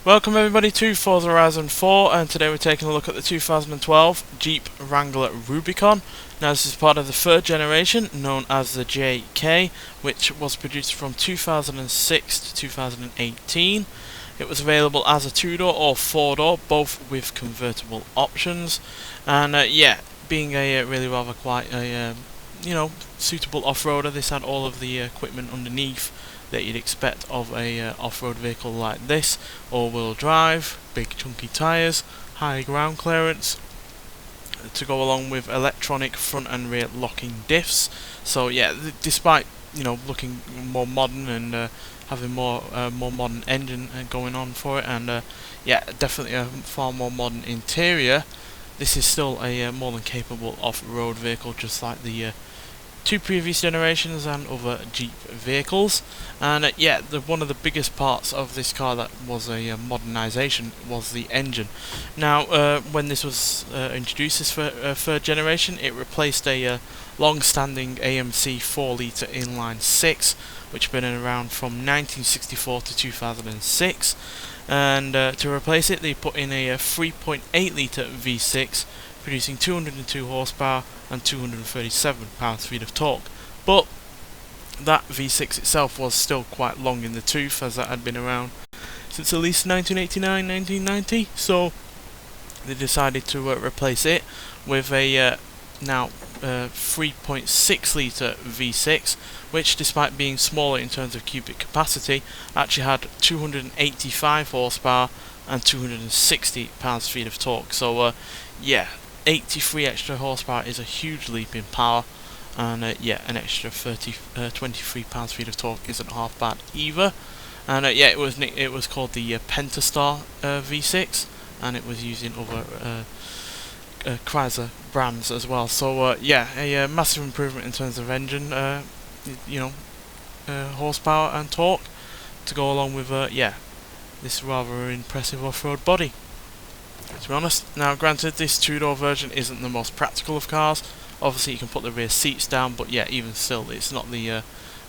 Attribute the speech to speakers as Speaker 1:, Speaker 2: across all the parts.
Speaker 1: Welcome everybody to Forza Horizon 4, and today we're taking a look at the 2012 Jeep Wrangler Rubicon. Now this is part of the third generation, known as the JK, which was produced from 2006 to 2018. It was available as a 2-door or 4-door, both with convertible options. And being a really rather quite a suitable off-roader, this had all of the equipment underneath that you'd expect of a off-road vehicle like this. All-wheel drive, big chunky tyres, high ground clearance, to go along with electronic front and rear locking diffs. So yeah, despite looking more modern and having more modern engine going on for it, and definitely a far more modern interior, this is still a more than capable off-road vehicle, just like the two previous generations and other Jeep vehicles. And one of the biggest parts of this car that was a modernisation was the engine. Now when this was introduced, this third generation, it replaced a long-standing AMC 4-litre inline 6, which had been around from 1964 to 2006, and to replace it they put in a 3.8-litre V6 producing 202 horsepower and 237 pound-feet of torque. But that V6 itself was still quite long in the tooth, as that had been around since at least 1989-1990, so they decided to replace it with a now 3.6 litre V6, which, despite being smaller in terms of cubic capacity, actually had 285 horsepower and 260 pound-feet of torque. So 83 extra horsepower is a huge leap in power, and an extra 23 pound-feet of torque isn't half bad either. And it was called the Pentastar V6, and it was used in other Chrysler brands as well. So a massive improvement in terms of engine, horsepower and torque, to go along with this rather impressive off-road body, to be honest. Now granted, this 2-door version isn't the most practical of cars. Obviously you can put the rear seats down, but even still, it's not the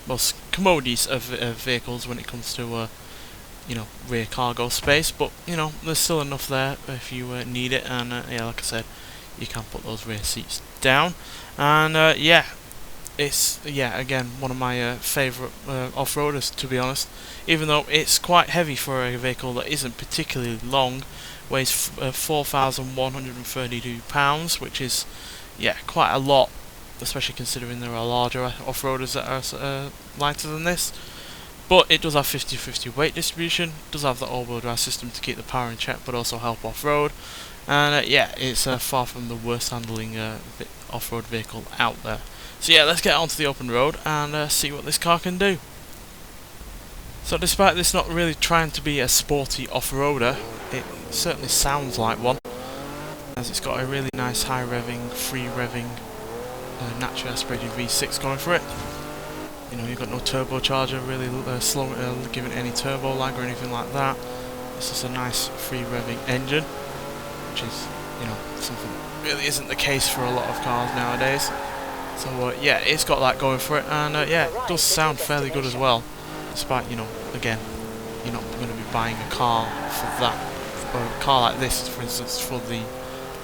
Speaker 1: most commodious of vehicles when it comes to rear cargo space. But there's still enough there if you need it, and like I said, you can put those rear seats down. And it's again one of my favourite off-roaders, to be honest, even though it's quite heavy for a vehicle that isn't particularly long. Weighs 4,132 pounds, which is quite a lot, especially considering there are larger off-roaders that are lighter than this. But it does have 50-50 weight distribution, does have the all-wheel drive system to keep the power in check but also help off-road, and it's far from the worst handling off-road vehicle out there. So let's get onto the open road and see what this car can do. So despite this not really trying to be a sporty off-roader, it certainly sounds like one, as it's got a really nice high revving, free revving, naturally aspirated V6 going for it. You've got no turbocharger really slow, giving any turbo lag or anything like that. It's just a nice free revving engine, which is something that really isn't the case for a lot of cars nowadays. So it's got that going for it, and it does sound fairly good as well. Despite again, you're not going to be buying a car for that, or a car like this, for instance, for the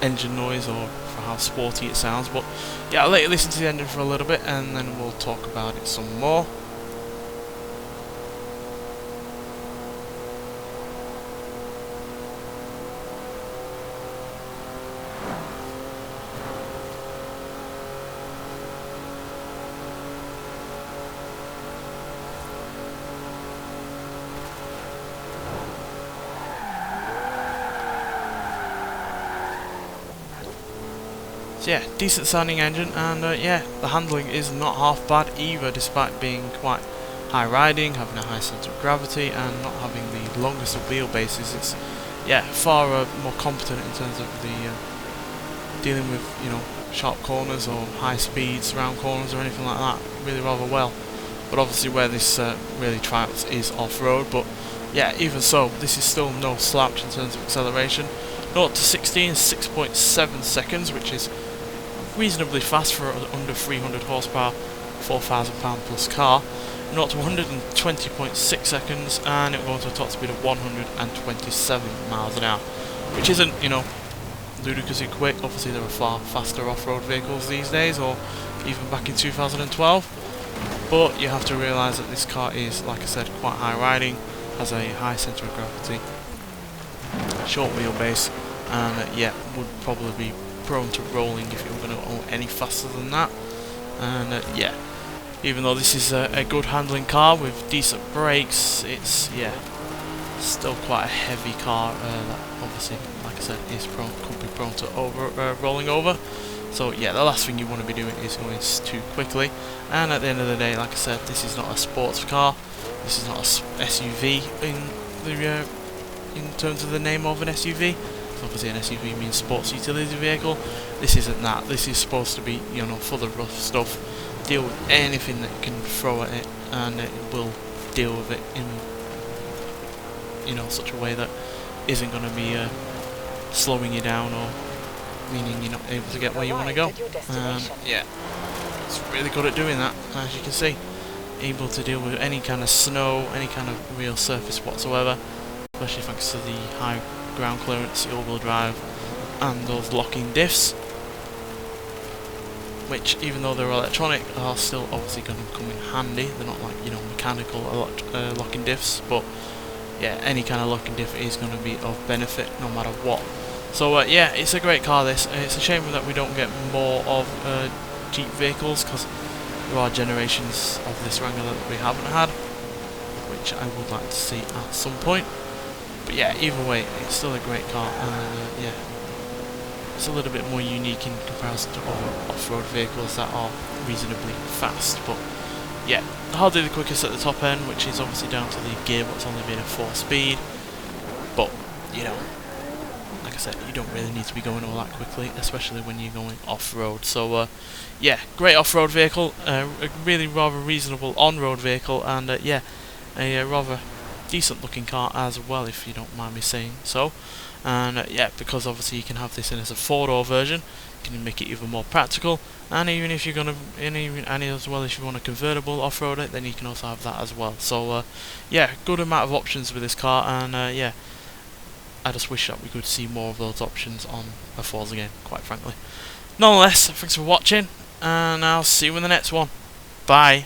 Speaker 1: engine noise or for how sporty it sounds. But I'll let you listen to the engine for a little bit, and then we'll talk about it some more. So decent sounding engine, and the handling is not half bad either, despite being quite high riding, having a high centre of gravity, and not having the longest of wheelbases. It's far more competent in terms of the dealing with sharp corners or high speeds, round corners or anything like that, really rather well. But obviously where this really triumphs is off-road. But even so, this is still no slouch in terms of acceleration. 0 to 60 in 6.7 seconds, which is reasonably fast for under 300 horsepower, £4,000 plus car. 0 to 120.6 seconds, and it will go to a top speed of 127 miles an hour, which isn't, you know, ludicrously quick. Obviously there are far faster off-road vehicles these days, or even back in 2012, but you have to realise that this car is, like I said, quite high riding, has a high centre of gravity, short wheelbase, and yeah, would probably be prone to rolling if you were going to go any faster than that. And yeah, even though this is a good handling car with decent brakes, it's, yeah, still quite a heavy car that obviously, like I said, could be prone to rolling over. So yeah, the last thing you want to be doing is going too quickly. And at the end of the day, like I said, this is not a sports car. This is not a SUV in terms of the name of an SUV. So obviously an SUV means sports utility vehicle. This isn't that. This is supposed to be, you know, for the rough stuff. Deal with anything that can throw at it, and it will deal with it in, you know, such a way that isn't going to be slowing you down or meaning you're not able to get where you want to go. Yeah, it's really good at doing that, as you can see. Able to deal with any kind of snow, any kind of real surface whatsoever, especially thanks to the high ground clearance, the all-wheel drive, and those locking diffs, which, even though they're electronic, are still obviously going to come in handy. They're not like, you know, mechanical locking diffs, but yeah, any kind of locking diff is going to be of benefit no matter what. So yeah, it's a great car this. It's a shame that we don't get more of Jeep vehicles, because there are generations of this Wrangler that we haven't had, which I would like to see at some point. But yeah, either way, it's still a great car, and yeah, it's a little bit more unique in comparison to other off-road vehicles that are reasonably fast. But yeah, hardly the quickest at the top end, which is obviously down to the gearbox only being a 4-speed. But you know, like I said, you don't really need to be going all that quickly, especially when you're going off-road. So yeah, great off-road vehicle, a really rather reasonable on-road vehicle, and yeah, a rather decent looking car as well, if you don't mind me saying so. And yeah, because obviously you can have this in as a 4-door version, you can make it even more practical, and even if you're gonna, and as well, if you want a convertible off-road it, then you can also have that as well. So yeah, good amount of options with this car, and yeah, I just wish that we could see more of those options on a Forza game, quite frankly. Nonetheless, thanks for watching, and I'll see you in the next one. Bye.